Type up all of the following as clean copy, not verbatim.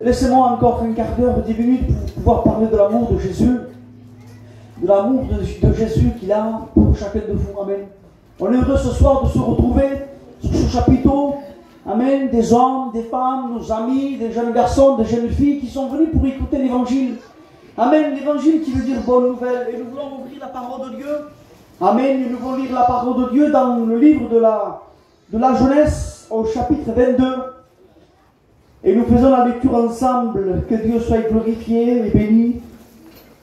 Laissez-moi encore un quart d'heure, 10 minutes pour pouvoir parler de l'amour de Jésus, de l'amour de Jésus qu'il a pour chacun de vous. Amen. On est heureux ce soir de se retrouver sur ce chapiteau. Amen. Des hommes, des femmes, nos amis, des jeunes garçons, des jeunes filles qui sont venus pour écouter l'évangile. Amen. L'évangile qui veut dire bonne nouvelle. Et nous voulons ouvrir la parole de Dieu. Amen. Et nous voulons lire la parole de Dieu dans le livre de la Genèse au chapitre 22. Et nous faisons la lecture ensemble. Que Dieu soit glorifié et béni.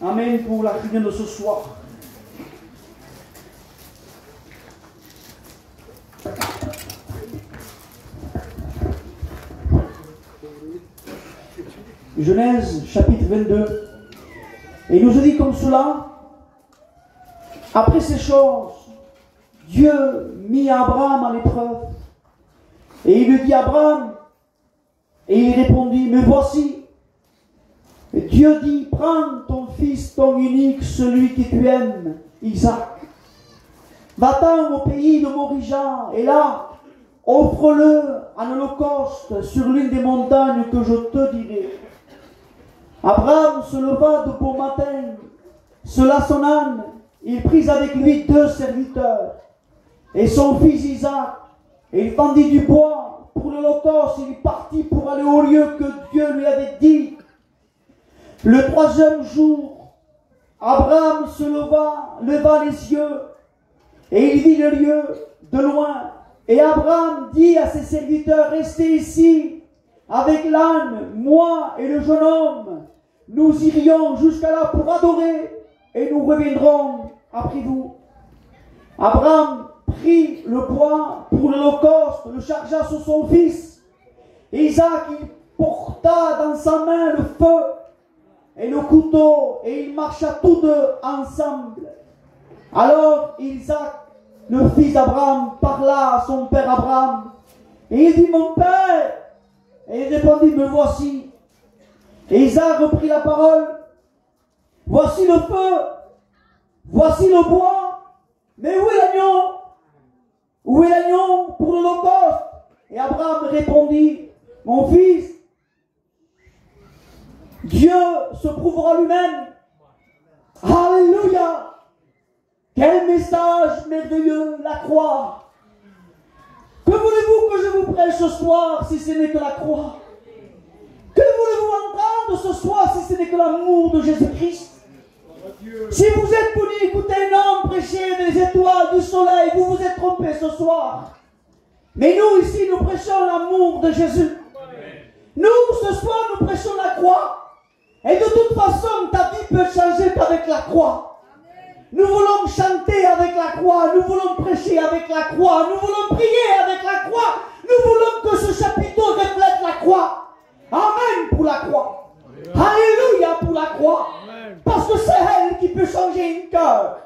Amen pour la réunion de ce soir. Genèse chapitre 22. Et il nous a dit comme cela: après ces choses, Dieu mit Abraham à l'épreuve. Et il lui dit: Abraham. Et il répondit: me voici. Et Dieu dit: prends ton fils, ton unique, celui que tu aimes, Isaac. Va-t'en au pays de Moriah, et là, offre-le en holocauste sur l'une des montagnes que je te dirai. Abraham se leva de bon matin, sella son âne, il prit avec lui 2 serviteurs, et son fils Isaac, et il fendit du bois pour l'holocauste, il partit pour aller au lieu que Dieu lui avait dit. Le 3e jour, Abraham se leva les yeux, et il vit le lieu de loin. Et Abraham dit à ses serviteurs: restez ici avec l'âne, moi et le jeune homme. Nous irions jusqu'à là pour adorer, et nous reviendrons après vous. Abraham prit le bois pour l'holocauste, le chargea sur son fils. Isaac, il porta dans sa main le feu et le couteau, et ils marcha tous deux ensemble. Alors Isaac, le fils d'Abraham, parla à son père Abraham, et il dit: mon père. Et il répondit: me voici. Et Isaac reprit la parole: voici le feu, voici le bois, mais où est l'agneau? Où est l'agneau pour l'holocauste? Et Abraham répondit: mon fils, Dieu se prouvera lui-même. Alléluia! Quel message merveilleux, la croix. Que voulez-vous que je vous prêche ce soir si ce n'est que la croix? Que voulez-vous entendre ce soir si ce n'est que l'amour de Jésus-Christ? Si vous êtes venu écouter un homme prêcher des étoiles, du soleil, vous vous êtes trompé ce soir. Mais nous ici, nous prêchons l'amour de Jésus. Nous, ce soir, nous prêchons la croix. Et de toute façon, ta vie peut changer qu'avec la croix. Nous voulons chanter avec la croix, nous voulons prêcher avec la croix, nous voulons prier avec la croix, nous voulons que ce chapiteau reflète la croix. Amen pour la croix. Alléluia pour la croix. Parce que c'est elle qui peut changer un cœur.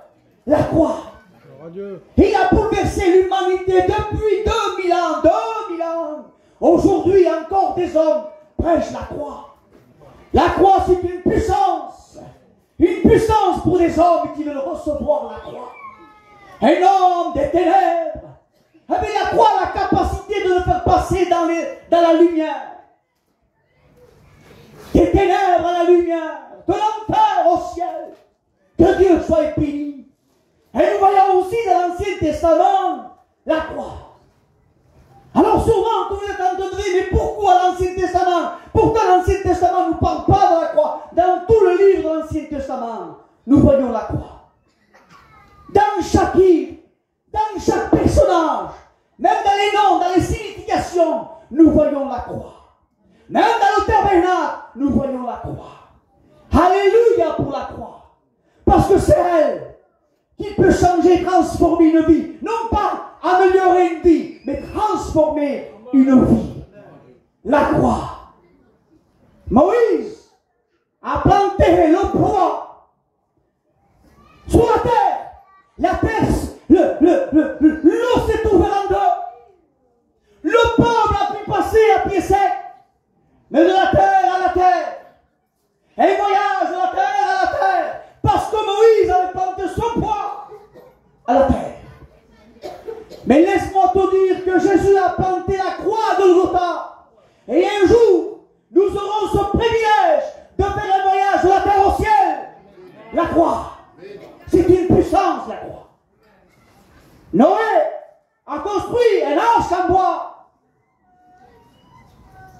La croix. Il a bouleversé l'humanité depuis 2000 ans. 2000 ans. Aujourd'hui encore des hommes prêchent la croix. La croix, c'est une puissance. Une puissance pour les hommes qui veulent recevoir la croix. Un homme des ténèbres. Avec la croix, la capacité de le faire passer dans la lumière. Des ténèbres à la lumière. De l'enfer au ciel. Que Dieu soit béni. Et nous voyons aussi dans l'Ancien Testament la croix. Alors souvent, vous êtes en train de dire: mais pourquoi l'Ancien Testament? Pourquoi l'Ancien Testament ne nous parle pas de la croix? Dans tout le livre de l'Ancien Testament, nous voyons la croix. Dans chaque livre, dans chaque personnage, même dans les noms, dans les significations, nous voyons la croix. Même dans le tabernacle, nous voyons la croix. Alléluia pour la croix. Parce que c'est elle qui peut changer, transformer une vie. Non pas améliorer une vie, mais transformer une vie. La croix. Moïse a planté le bois sur la terre. La terre, l'eau s'est ouverte en deux. Le peuple a pu passer à pied sec. Mais de la terre à la terre. Et il voyage de la terre à la terre. Parce que Moïse avait planté son bois à la terre. Mais laisse-moi te dire que Jésus a planté la croix de Golgotha. Et un jour, nous aurons ce croix, c'est une puissance, la croix. Noé a construit un arche en bois.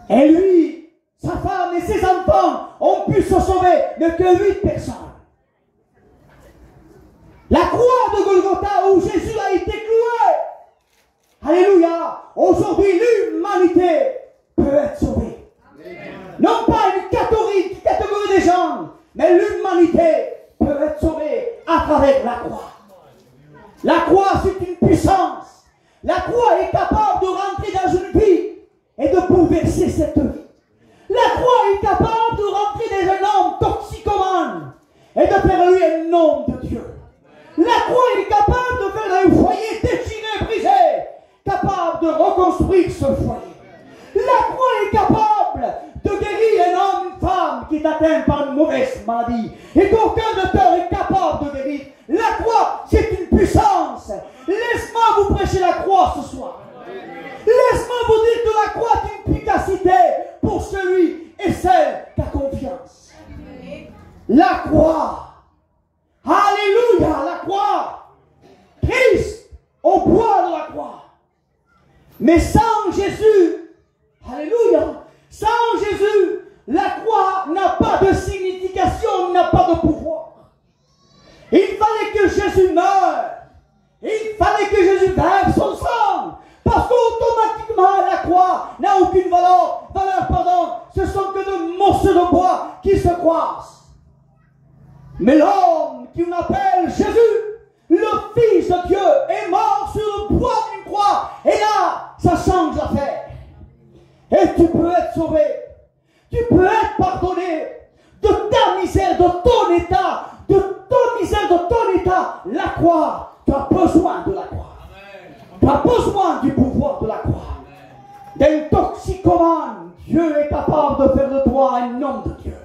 Et lui, sa femme et ses enfants ont pu se sauver, mais que 8 personnes. La croix de Golgotha où Jésus a été cloué. Alléluia. Aujourd'hui, l'humanité peut être sauvée. Non pas une catégorie des gens, mais l'humanité peut être sauvée à travers la croix. La croix, c'est une puissance. La croix est capable de rentrer dans une vie et de bouleverser cette vie. La croix est capable de rentrer dans un homme toxicomane et de faire lui un homme de Dieu. La croix est capable de faire un foyer déchiré, brisé, capable de reconstruire ce foyer. La croix est capable de guérir un homme, une femme qui est atteint par une mauvaise maladie et qu'aucun docteur est capable de guérir. La croix, c'est une puissance. Laisse-moi vous prêcher la croix ce soir. Laisse-moi vous dire que la croix est une efficacité pour celui et celle qui a confiance. La croix. Alléluia, la croix. Christ au bois de la croix. Mais sans Jésus, alléluia, sans Jésus, la croix n'a pas de signification, n'a pas de pouvoir. Il fallait que Jésus meure. Il fallait que Jésus verse son sang. Parce qu'automatiquement, la croix n'a aucune valeur. Ce sont que de morceaux de bois qui se croisent. Mais l'homme qui on appelle Jésus, le Fils de Dieu, est mort sur le bois d'une croix. Et là, ça change l'affaire. Et tu peux être sauvé. Tu peux être pardonné de ta misère, de ton état, de ton misère, de ton état. La croix, tu as besoin de la croix. Tu as besoin du pouvoir de la croix. D'un toxicomane, Dieu est capable de faire de toi un homme de Dieu.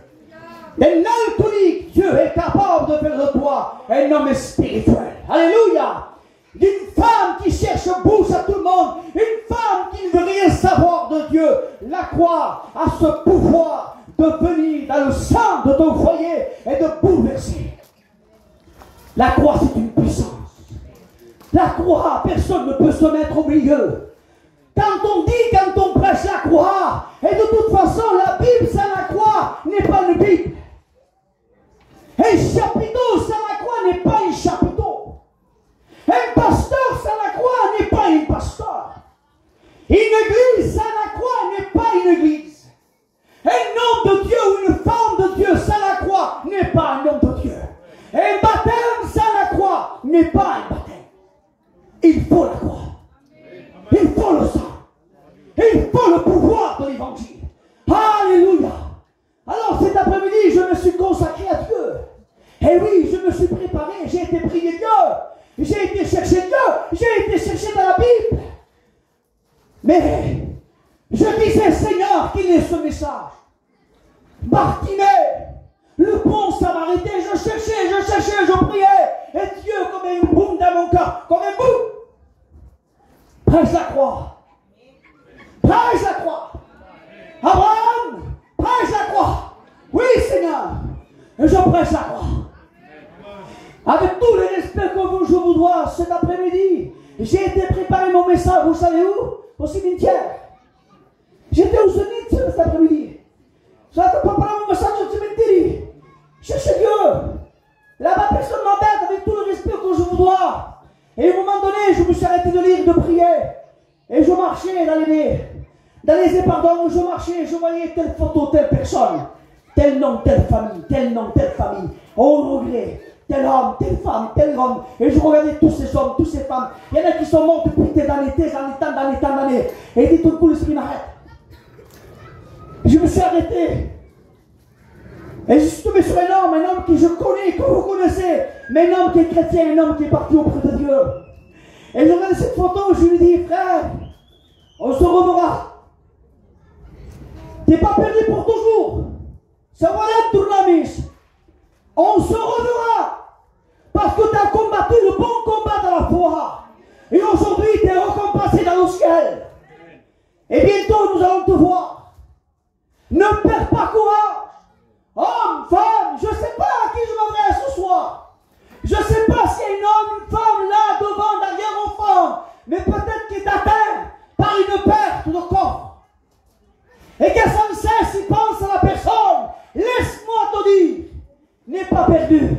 D'un alcoolique, Dieu est capable de faire de toi un homme spirituel. Alléluia. D'une femme qui cherche bouche à tout le monde, une femme qui ne veut rien savoir de Dieu. La croix a ce pouvoir de venir dans le sang de ton foyer et de bouleverser. La croix, c'est une puissance. La croix, personne ne peut se mettre au milieu. Quand on prêche la croix, et de toute façon, la Bible sans la croix n'est pas une Bible. Un chapiteau sans la croix n'est pas un chapiteau. Un pasteur sans la croix n'est pas un pasteur. Une église sans la croix n'est pas une église. Un homme de Dieu ou une femme de Dieu sans la croix n'est pas un homme de Dieu. Un baptême sans la croix n'est pas un baptême. Il faut la croix. Il faut le sang. Il faut le pouvoir de l'évangile. Alléluia. Alors cet après-midi, je me suis consacré à Dieu. Et oui, je me suis préparé. J'ai été prier Dieu. J'ai été chercher Dieu. J'ai été chercher dans la Bible. Mais je disais, Seigneur, qu'il est ce message. Bartimée, le bon samaritain, je cherchais, je priais. Et Dieu, comme un boum dans mon cœur, comme un boum. Prêche la croix. Prêche la croix. Abraham, prêche la croix. Oui, Seigneur. Et je prêche la croix. Avec tout le respect que je vous dois cet après-midi, j'ai été préparer mon message, vous savez où? Au cimetière. J'étais au cimetière cet après-midi. J'ai préparé mon message au cimetière. Cherchez Dieu. Là-bas, personne ne m'embête avec tout le respect que je vous dois. Et à un moment donné, je me suis arrêté de lire, de prier. Et je marchais dans les épardons, je marchais, je voyais telle photo, telle personne. Tel nom, telle famille, tel nom, telle famille. Oh, regret. Tel homme, telle femme, tel homme. Et je regardais tous ces hommes, toutes ces femmes. Il y en a qui sont morts depuis des années, tant d'années. Et dit tout coup, l'esprit m'arrête. Je me suis arrêté. Et je suis tombé sur un homme que je connais, que vous connaissez. Mais un homme qui est chrétien, un homme qui est parti auprès de Dieu. Et je regarde cette photo, je lui dis, frère, on se reverra. Tu n'es pas perdu pour toujours. Ça va être tournamis. On se reverra. Parce que tu as combattu le bon combat de la foi. Et aujourd'hui, tu es récompensé dans le ciel. Et bientôt, nous allons te voir. Ne perds pas courage. Homme, femme, je ne sais pas à qui je m'adresse ce soir. perdu.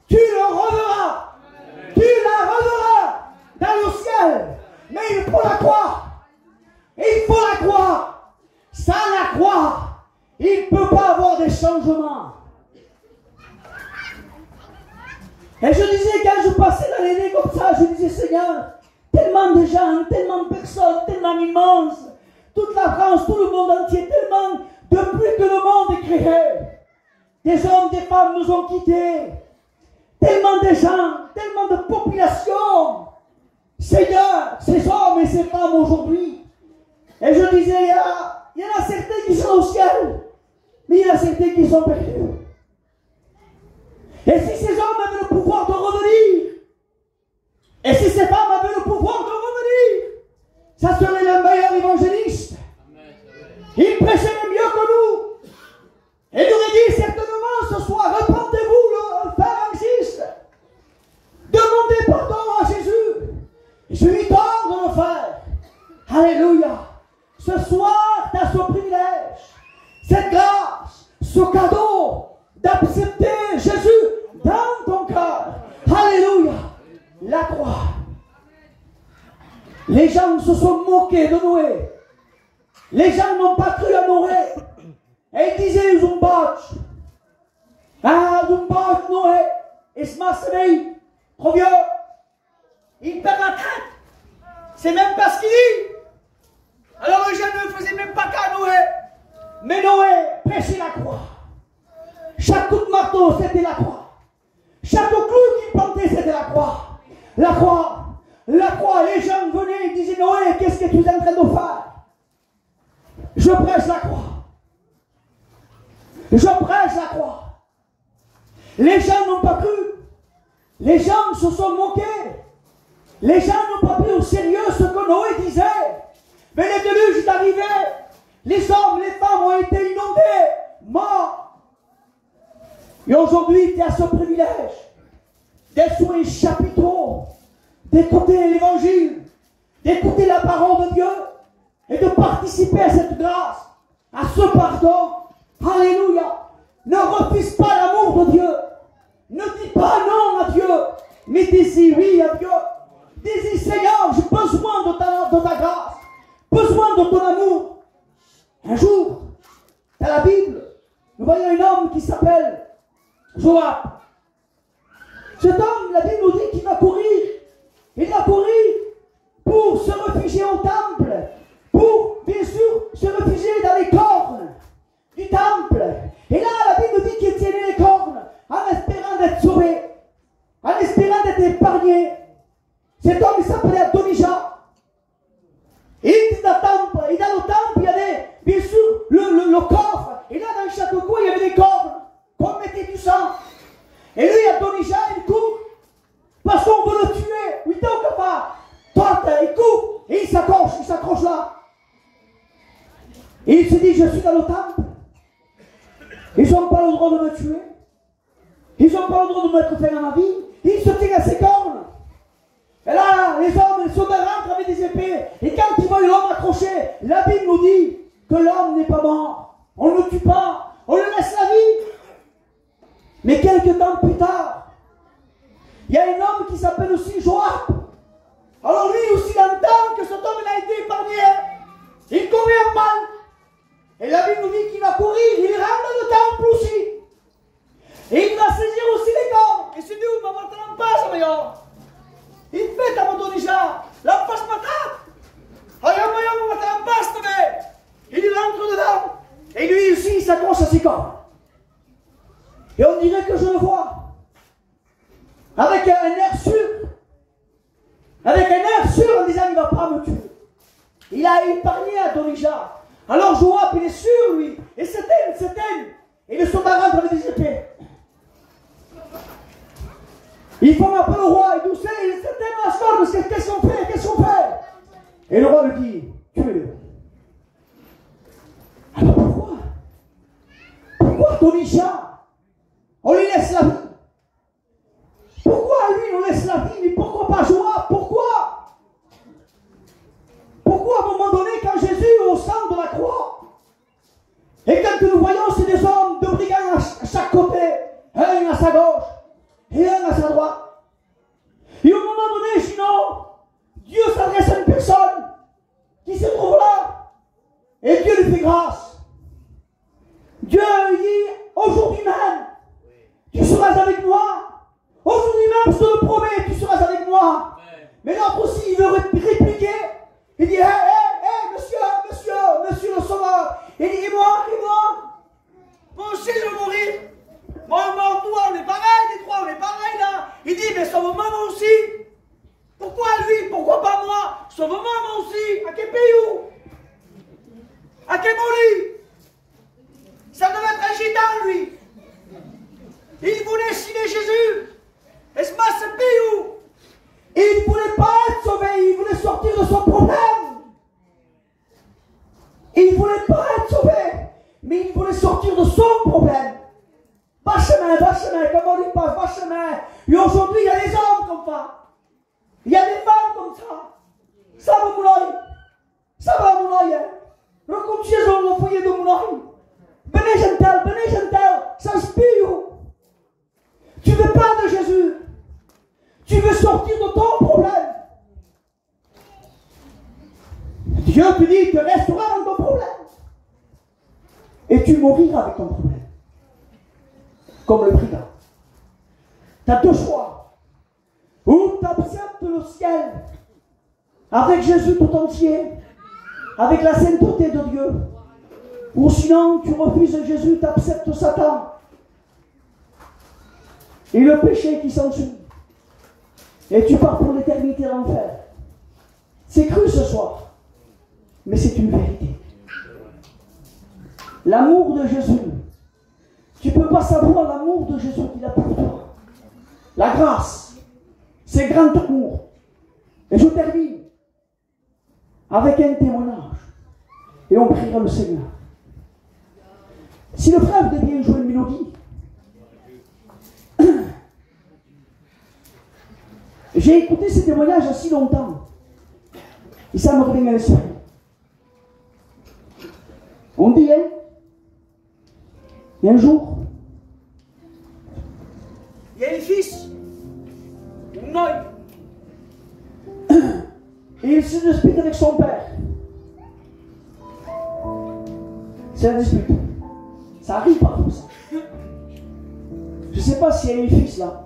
Tu le reverras. Tu la reverras dans le ciel. Mais il faut la croire. Il faut la croire. Sans la croire, il ne peut pas avoir des changements. Et je disais, quand je passais dans l'année comme ça, je disais, Seigneur, tellement de gens, tellement de personnes, tellement immenses, toute la France, tout le monde entier, tellement, depuis que le monde est créé, des hommes, des femmes nous ont quittés, tellement de gens, tellement de populations. Seigneur, ces hommes et ces femmes aujourd'hui. Et je disais, il y en a certains qui sont au ciel, mais il y en a certains qui sont perdus. Et si ces hommes avaient le pouvoir de revenir, et si ces femmes avaient le pouvoir de revenir, ça serait le meilleur évangéliste. Il prêcherait mieux que nous. Et il aurait dit certainement ce soir, repentez-vous, le frère existe. Demandez pardon à Jésus. Je lui tente de le faire. Alléluia. Ce soir, tu as ce privilège, cette grâce, ce cadeau d'accepter Jésus dans ton cœur. Alléluia. La croix. Les gens se sont moqués de Noé. Les gens n'ont pas cru à Noé. Et ils disaient, Zumbatch. Ah, Zumbatch, Noé. Et ce massé, trop vieux. Il perd la tête. C'est même pas ce qu'il dit. Alors les gens ne faisaient même pas qu'à Noé. Mais Noé prêchait la croix. Chaque coup de marteau, c'était la croix. Chaque clou qu'il plantait, c'était la croix. La croix. La croix. Les gens venaient et disaient, Noé, qu'est-ce que tu es en train de faire? Je prêche la croix. Je prêche la croix. Les gens n'ont pas cru. Les gens se sont moqués. Les gens n'ont pas pris au sérieux ce que Noé disait. Mais le déluge est arrivé. Les hommes, les femmes ont été inondés, morts. Et aujourd'hui, tu as ce privilège d'être sous les chapiteaux, d'écouter l'évangile, d'écouter la parole de Dieu et de participer à cette grâce, à ce pardon. Alléluia. Ne refuse pas l'amour de Dieu. Ne dis pas non à Dieu, mais dis oui à Dieu. Dis Seigneur, j'ai besoin de ta grâce, besoin de ton amour. Un jour, dans la Bible, nous voyons un homme qui s'appelle Joab. Cet homme, la Bible nous dit qu'il va courir. Il va courir pour se réfugier au temple, pour, bien sûr, se réfugier dans les cornes du temple. Et là, la Bible nous dit qu'il tirait les cornes en espérant d'être sauvé, en espérant d'être épargné. Cet homme, il s'appelait Adonijah. Il était dans le temple. Et dans le temple, il y avait, bien sûr, le coffre. Et là, dans chaque coin, il y avait des cornes qu'on mettait du sang. Et lui, Adonijah, il court. Parce qu'on veut le tuer. Oui, donc, il court. Et il s'accroche là. Et il se dit, je suis dans le temple. Ils n'ont pas le droit de me tuer. Ils n'ont pas le droit de me mettre fin à ma vie. Il se tient à ses cornes. Et là, les hommes, les soldats rentrent avec des épées. Et quand ils voient l'homme accroché, la Bible nous dit que l'homme n'est pas mort. On ne le tue pas. On lui laisse la vie. Mais quelques temps plus tard, il y a un homme qui s'appelle aussi Joab. Alors lui aussi, il entend que cet homme a été épargné. Il courait en mal. Et la Bible nous dit qu'il va courir. Il rentre dans le temple aussi. Et il va saisir aussi les cornes. Et se dit, où maman t'en passe, meilleur. Il fait à Adonijah, la passe patate. Il rentre dedans. Et lui aussi, il s'accroche à ses cornes. Et on dirait que je le vois. Avec un air sûr. Avec un air sûr en disant, il ne va pas me tuer. Il a épargné Adonijah. Alors Joab, il est sûr, lui. Et s'éteint. Et le soldat rentre avec des épées. Il faut m'appeler le roi. Il dit, il s'éteint la sorte. Qu'est-ce qu'on fait? Et le roi lui dit, tuez-le. Alors pourquoi Adonijah, on lui laisse la vie? Pourquoi lui on laisse la vie? Mais pourquoi pas Joab? Pourquoi à un moment donné, quand Jésus est au centre de la croix, et quand nous voyons, c'est des hommes de brigands à chaque côté, un sa gauche et un à sa droite. Et au moment donné, sinon, Dieu s'adresse à une personne qui se trouve là. Et Dieu lui fait grâce. Dieu lui dit, aujourd'hui même, tu seras avec moi. Aujourd'hui même, je te le promets, tu seras avec moi. Mais l'autre aussi, il veut répliquer. Il dit, hé, monsieur le sauveur. Il dit, et moi, moi aussi je vais mourir. Moi, on est pareil, les trois, on est pareil là. Il dit, mais sauve-moi moi aussi. Pourquoi lui? Pourquoi pas moi? Sauve-moi moi aussi. À quel pays? À quel moli? Ça devait être un gitan, lui. Il voulait signer Jésus. Et ce pays. Il ne voulait pas être sauvé, il voulait sortir de son problème. Il ne voulait pas être sauvé, mais il voulait sortir de son problème. Va chemin, comme on dit pas, va chemin. Et aujourd'hui, il y a des hommes comme ça. Il y a des femmes comme ça. Ça va, Moulay. Ça va, Moulay. Recommence dans le foyer de Moulay. Venez, gentil, ça se pille. Tu veux pas de Jésus. Tu veux sortir de ton problème. Dieu te dit, tu resteras dans ton problème. Et tu mouriras avec ton problème. Comme le brigand. Tu as deux choix. Ou tu acceptes le ciel avec Jésus tout entier, avec la sainteté de Dieu. Ou sinon, tu refuses Jésus, tu acceptes Satan et le péché qui s'ensuit. Et tu pars pour l'éternité en enfer. C'est cru ce soir, mais c'est une vérité. L'amour de Jésus, tu ne peux pas savoir l'amour de Jésus qu'il a pour toi. La grâce, c'est grand amour. Et je termine avec un témoignage. Et on priera le Seigneur. Si le frère veut bien jouer une mélodie, j'ai écouté ces témoignages assez longtemps. Et ça me revient à l'esprit. On dit, hein, et un jour, il y a un fils, un œil, et il se dispute avec son père. C'est un dispute. Ça arrive parfois, ça. Je ne sais pas s'il y a un fils là,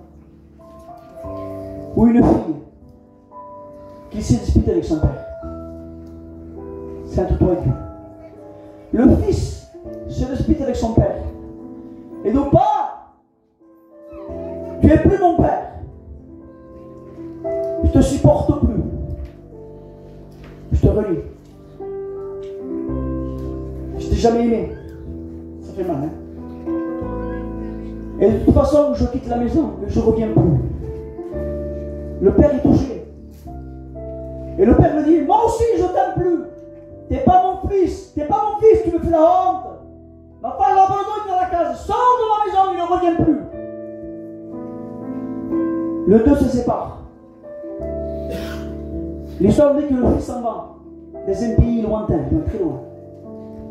ou une fille, qui se dispute avec son père. C'est entre toi et Dieu. Le fils se dispute avec son père. Et non pas, tu n'es plus mon père. Je ne te supporte plus. Je te relie. Je ne t'ai jamais aimé. Ça fait mal, hein? Et de toute façon, je quitte la maison, mais je ne reviens plus. Le père est touché. Et le père me dit, moi aussi je ne t'aime plus. Tu n'es pas mon fils, tu me fais la honte. Ma femme l'abandonne dans la case, sors de ma maison, il ne revient plus. Le deux se séparent. L'histoire dit que le fils s'en va dans un pays lointain, très loin.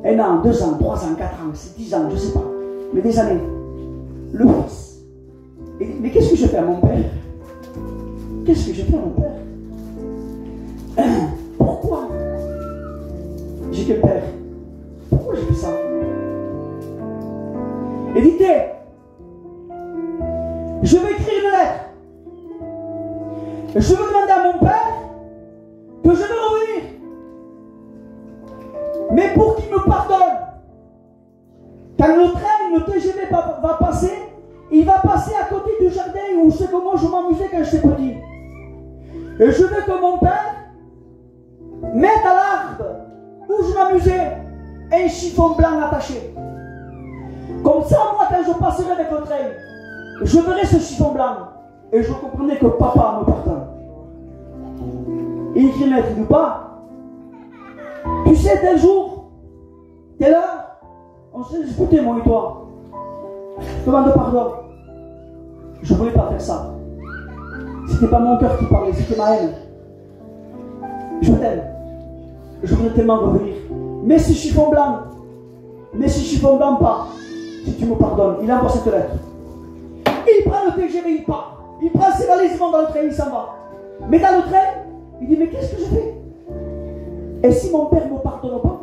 1 an, 2 ans, 3 ans, 4 ans, 10 ans, je ne sais pas. Mais des années. Le fils. Mais qu'est-ce que je fais à mon père? Qu'est-ce que je fais à mon père? Pourquoi j'ai quel père? Pourquoi j'ai fait ça? Et dites, je vais écrire une lettre. Je veux demander à mon père que je veux revenir. Mais pour qu'il me pardonne. Quand le train, le TGV va passer, il va passer à côté du jardin où c'est comment je m'amusais quand j'étais petit. Et je veux que mon père mette à l'arbre où je m'amusais un chiffon blanc attaché. Comme ça, moi, quand je passerai avec le train, je verrai ce chiffon blanc et je comprenais que papa me pardonne. Il écrit lettre, il dit pas. Tu sais, tel jour, telle heure, on s'est disputé, moi et toi. Demande pardon. Je ne voulais pas faire ça. C'était pas mon cœur qui parlait, c'était ma haine. Je t'aime. Je voudrais tellement revenir. Mais ce chiffon blanc pas, si tu me pardonnes. Il envoie cette lettre. Il prend le TGV, il part. Il prend ses valises, il monte dans le train, il s'en va. Mais dans le train, il dit, mais qu'est-ce que je fais? Et si mon père ne me pardonne pas?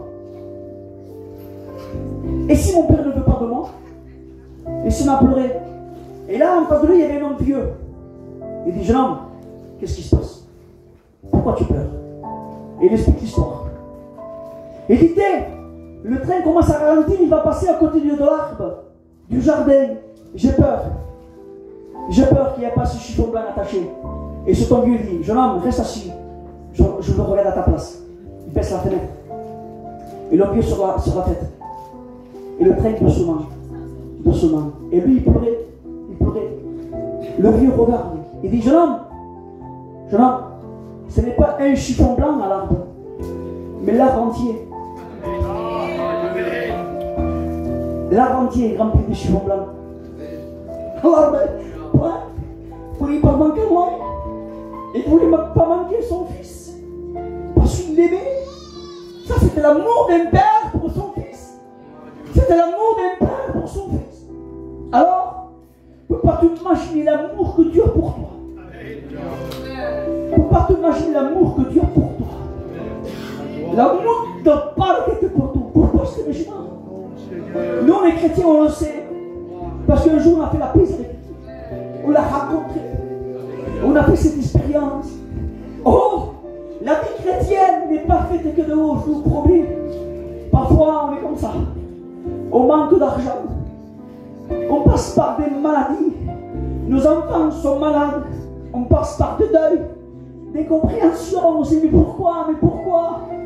Et si mon père ne veut pas de moi? Et s'il m'a pleuré? Et là, en face de lui, il y avait un homme vieux. Il dit, jeune homme, qu'est-ce qui se passe? Pourquoi tu pleures? Et il explique l'histoire. Il dit, le train commence à ralentir, il va passer à côté de l'arbre, du jardin. J'ai peur. J'ai peur qu'il n'y ait pas ce chiffon blanc attaché. Et ce ton vieux dit, jeune homme, reste assis. Je me regarde à ta place. Il baisse la fenêtre. Et l'homme vieux sur la tête. Et le train doucement. Doucement. Et lui, il pleurait. Il pleurait. Le vieux regarde. Il dit, jeune homme, ce n'est pas un chiffon blanc à l'arbre, mais l'arbre entier. L'arbre entier est rempli de chiffons blancs. Alors, il ne voulait pas manquer moi. Il ne voulait pas manquer son fils. Parce qu'il l'aimait. Ça, c'était l'amour d'un père pour son fils. C'était l'amour d'un père pour son fils. Alors, tu ne peux pas t'imaginer l'amour que Dieu a pour toi. Tu ne peux pas t'imaginer l'amour que Dieu a pour toi. L'amour ne parle que pour toi. Pourquoi c'est méchant? Nous, les chrétiens, on le sait. Parce qu'un jour, on a fait la paix avec lui. On l'a rencontré. On a fait cette expérience. Oh, la vie chrétienne n'est pas faite que de haut, je vous promets. Parfois, on est comme ça. On manque d'argent. On passe par des maladies. Nos enfants sont malades. On passe par des deuils, des compréhensions. On se dit, mais pourquoi?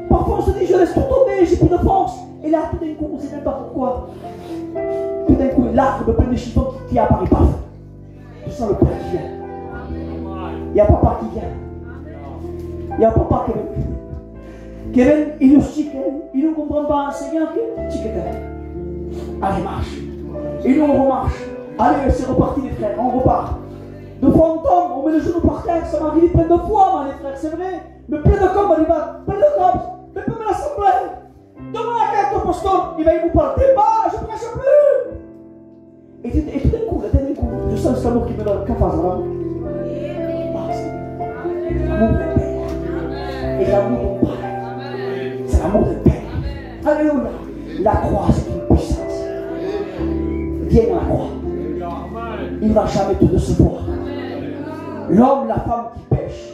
Parfois, on se dit, je laisse tout tomber, j'ai plus de force. Et là, tout d'un coup, on ne sait même pas pourquoi. Tout d'un coup, l'arbre plein de chiffons qui apparaît, paf. Tu sens le Père qui vient. Il y a papa qui vient. Il y a papa qui vient. Kevin, il nous chique, il ne comprend pas. Seigneur, chique. Allez, marche. Et nous, on remarche. Allez, c'est reparti, les frères, on repart. De fois, on tombe, on met le genou par terre. Ça m'arrive plein de fois, les frères, c'est vrai. Mais plein de combes, on y va. Plein de combes. Mais peu me l'assemblée. Demande à la carte au pasteur. Il va vous parler. Débat, je ne prêche plus. Et tout d'un coup, je sens cet amour qui me donne. Qu'en face, l'amour d'un père. Et l'amour d'un père. C'est l'amour d'un père. Alléluia. La croix, c'est une puissance. Viens à la croix. Il ne va jamais te décevoir. L'homme, la femme qui pêche,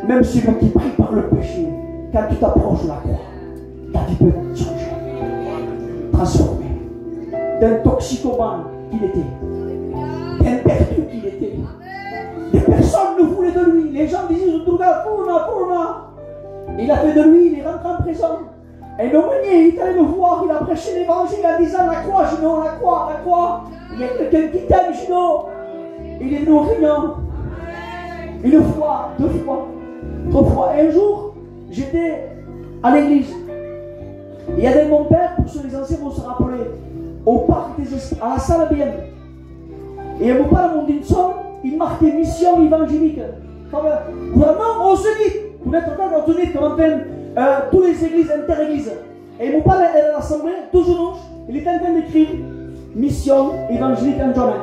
même celui qui prie par le péché, quand tu t'approches de la croix, ta vie peut changer, transformer. D'un toxicomane qu'il était, d'un perdu qu'il était. Des personnes ne voulaient de lui. Les gens disaient, Fourna. Il a fait de lui, il est rentré en prison. Et le meunier, il est allé me voir, il a prêché l'évangile en disant la croix, Gino, la croix. Il y a quelqu'un qui t'aime, Gino. Il est nourri, non. Une fois, deux fois, trois fois. Et un jour, j'étais à l'église. Il y avait mon père, pour ceux les anciens vont se rappeler, au parc des esprits, à la salle bien. Et mon père m'a dit une somme, il marquait mission évangélique. Vraiment, on se dit, vous êtes en train de tenir comme toutes les églises, inter-églises. Et mon père est à l'assemblée, tout genoux, il est en train d'écrire mission évangélique en journal.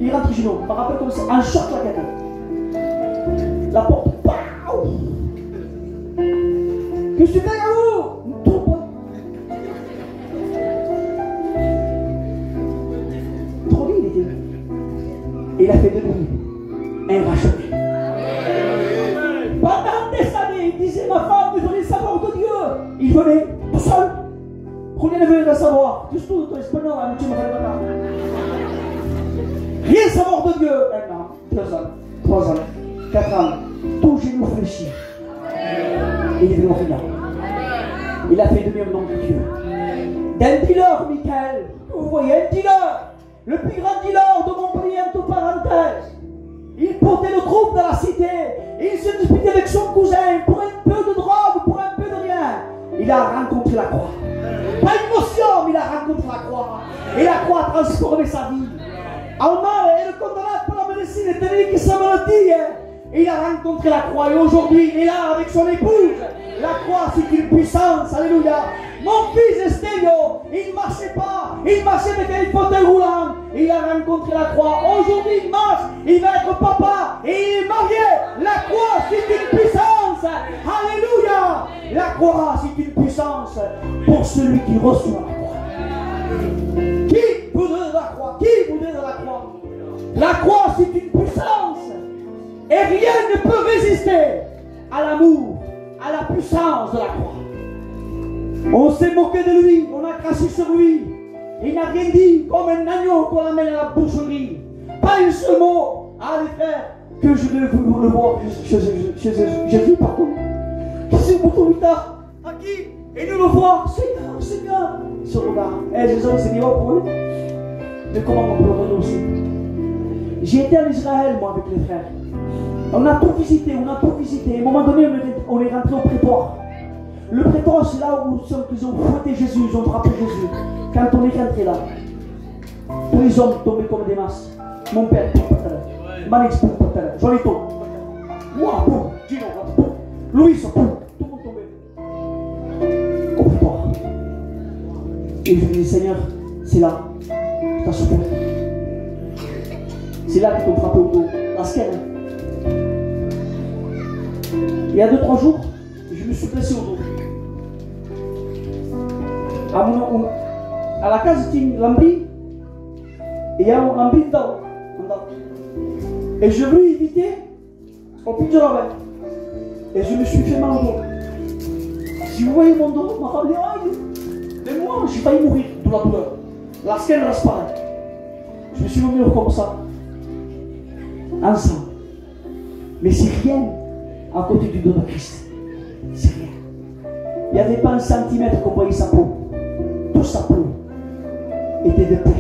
Il rentre chez nous, je me rappelle comme ça, en short la tête. La porte, pow! Qu'est-ce que tu fais à vous? Tout pas. Trop bien il était. Et il a fait de lui un racheté. Pendant des années, il disait ma femme, je voulais savoir de Dieu. Il venait tout seul. Prenez le vœu de savoir. Tout ton espagnol, tu me fais pas. Rien savoir de Dieu. 1 an, 2 ans, 3 ans, 4 ans. Tout genou fléchi. Et il est venu au final. Il a fait de lui un nom de Dieu. D'un dealer, Michael. Vous voyez, un dealer. Le plus grand dealer de Montpellier, entre parenthèses. Il portait le trouble dans la cité. Et il se disputait avec son cousin pour un peu de drogue, pour un peu de rien. Il a rencontré la croix. Pas émotion, mais il a rencontré la croix. Et la croix a transformé sa vie. Alma est le condamné pour la médecine, et tenait que sa maladie. Et il a rencontré la croix. Et aujourd'hui, il est là avec son épouse. La croix, c'est une puissance. Alléluia. Mon fils Estelio, il ne marchait pas. il marchait avec un fauteuil roulant. Il a rencontré la croix. Aujourd'hui, il marche. Il va être papa. Et il est marié. La croix, c'est une puissance. Alléluia. La croix, c'est une puissance pour celui qui reçoit la croix. Qui voudrait de la croix? Qui voudrait de la croix? La croix, c'est une puissance. Et rien ne peut résister à l'amour, à la puissance de la croix. On s'est moqué de lui, on a craché sur lui. Il n'a rien dit, comme un agneau qu'on amène à la boucherie. Pas un seul mot. Ah les frères, que je vais vous le voir chez Jésus, pardon. C'est beaucoup plus tard. À qui? Et nous le voir, Seigneur, Seigneur. Ce regard. Jésus, c'est bien pour eux. Mais comment on peut le renoncer? J'ai été en Israël, moi, avec les frères. On a tout visité, on a tout visité. À un moment donné, on est rentré au prétoire. Le prétoire, c'est là où ils ont fouetté Jésus, ils ont frappé Jésus. Quand on est rentré là, tous les hommes tombaient comme des masses. Mon père, Manix, j'en ai tout. Moi, boum, Gino, boum. Louis, boum. Tout le monde tombait. Au prétoire. Et je lui dis, Seigneur, c'est là. Je t'en supplie. C'est là qu'ils t'ont frappé au dos. La scène. Il y a 2-3 jours, je me suis blessé au dos. À la case, il y a l'ambri. Et il y a un l'ambri dedans. Et je veux éviter au pied de la veille. Et je me suis fait mal au dos. Si vous voyez mon dos, ma femme dit, mais moi, j'ai failli mourir de la douleur. La scène reste pareille. Je me suis mis comme ça. Ensemble. Mais c'est rien à côté du dos de Christ. C'est rien. Il n'y avait pas un centimètre qu'on voyait sa peau. Toute sa peau était de plaie.